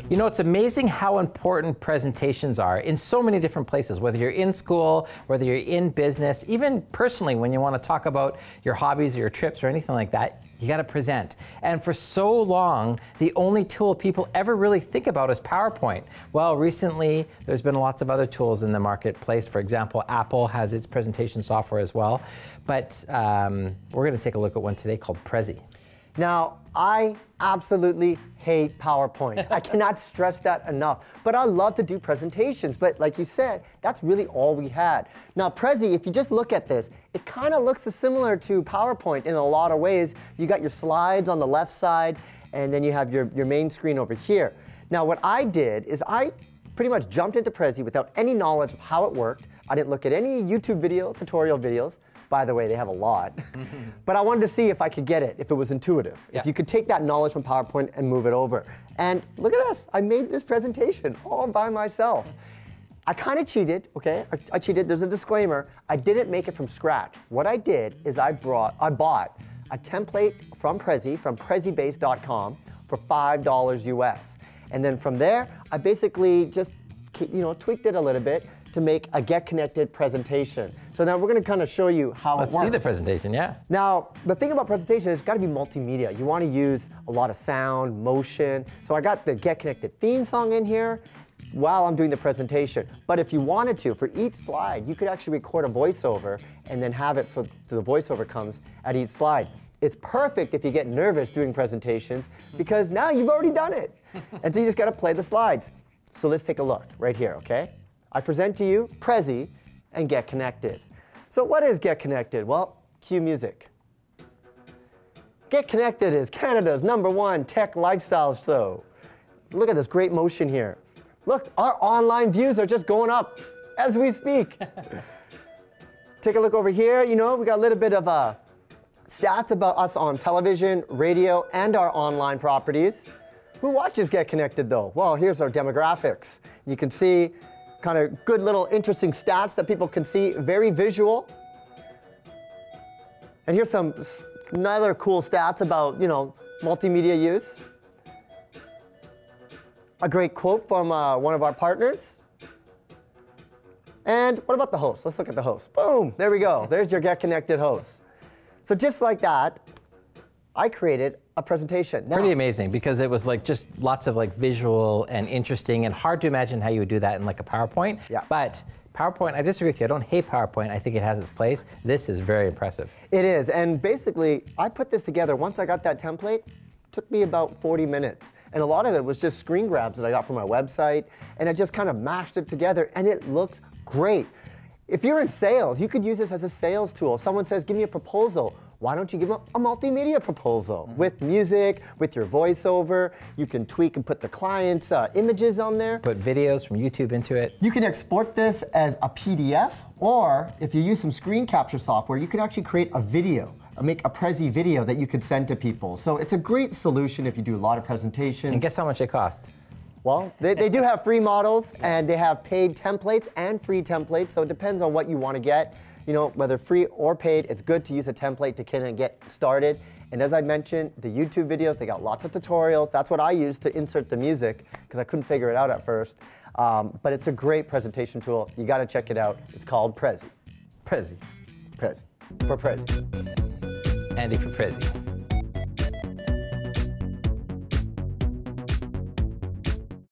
You know, it's amazing how important presentations are in so many different places, whether you're in school, whether you're in business, even personally when you want to talk about your hobbies or your trips or anything like that, you got to present. And for so long, the only tool people ever really think about is PowerPoint. Well, recently, there's been lots of other tools in the marketplace. For example, Apple has its presentation software as well. But we're going to take a look at one today called Prezi. Now, I absolutely hate PowerPoint. I cannot stress that enough. But I love to do presentations. But like you said, that's really all we had. Now, Prezi, if you just look at this, it kind of looks similar to PowerPoint in a lot of ways. You got your slides on the left side, and then you have your main screen over here. Now, what I did is I pretty much jumped into Prezi without any knowledge of how it worked. I didn't look at any YouTube video, tutorial videos. By the way, they have a lot. But I wanted to see if I could get it, if it was intuitive. Yeah. If you could take that knowledge from PowerPoint and move it over. And look at this. I made this presentation all by myself. I kind of cheated, okay? I cheated. There's a disclaimer. I didn't make it from scratch. What I did is I bought a template from Prezi, from prezibase.com for $5 US. And then from there, I basically just tweaked it a little bit to make a GetConnected presentation. So now we're going to kind of show you how it works. Let's see the presentation, yeah. Now, the thing about presentation is it's got to be multimedia. You want to use a lot of sound, motion. So I got the GetConnected theme song in here while I'm doing the presentation. But if you wanted to, for each slide, you could actually record a voiceover and then have it so the voiceover comes at each slide. It's perfect if you get nervous doing presentations because now you've already done it. And so you just got to play the slides. So let's take a look right here, okay? I present to you Prezi and GetConnected. So what is GetConnected? Well, cue music. GetConnected is Canada's #1 tech lifestyle show. Look at this great motion here. Look, our online views are just going up as we speak. Take a look over here. You know, we got a little bit of stats about us on television, radio, and our online properties. Who watches GetConnected though? Well, here's our demographics. You can see kind of good little interesting stats that people can see, very visual. And here's some other cool stats about, multimedia use. A great quote from one of our partners. And what about the host? Let's look at the host. Boom, there we go. There's your GetConnected host. So just like that, I created a presentation. Now, pretty amazing because it was like just lots of like visual and interesting and hard to imagine how you would do that in like a PowerPoint. Yeah. But PowerPoint, I disagree with you. I don't hate PowerPoint. I think it has its place. This is very impressive. It is. And basically, I put this together. Once I got that template, it took me about 40 minutes. And a lot of it was just screen grabs that I got from my website. And I just kind of mashed it together. And it looks great. If you're in sales, you could use this as a sales tool. If someone says, give me a proposal, why don't you give them a multimedia proposal with music, with your voiceover? You can tweak and put the client's images on there. Put videos from YouTube into it. You can export this as a PDF, or if you use some screen capture software, you can actually create a video, or make a Prezi video that you could send to people. So it's a great solution if you do a lot of presentations. And guess how much it costs? Well, they do have free models, and they have paid templates and free templates, so it depends on what you want to get. Whether free or paid, it's good to use a template to kind of get started. And as I mentioned, the YouTube videos, they got lots of tutorials. That's what I used to insert the music, because I couldn't figure it out at first. But it's a great presentation tool. You got to check it out. It's called Prezi. Prezi. Prezi. For Prezi. Andy for Prezi.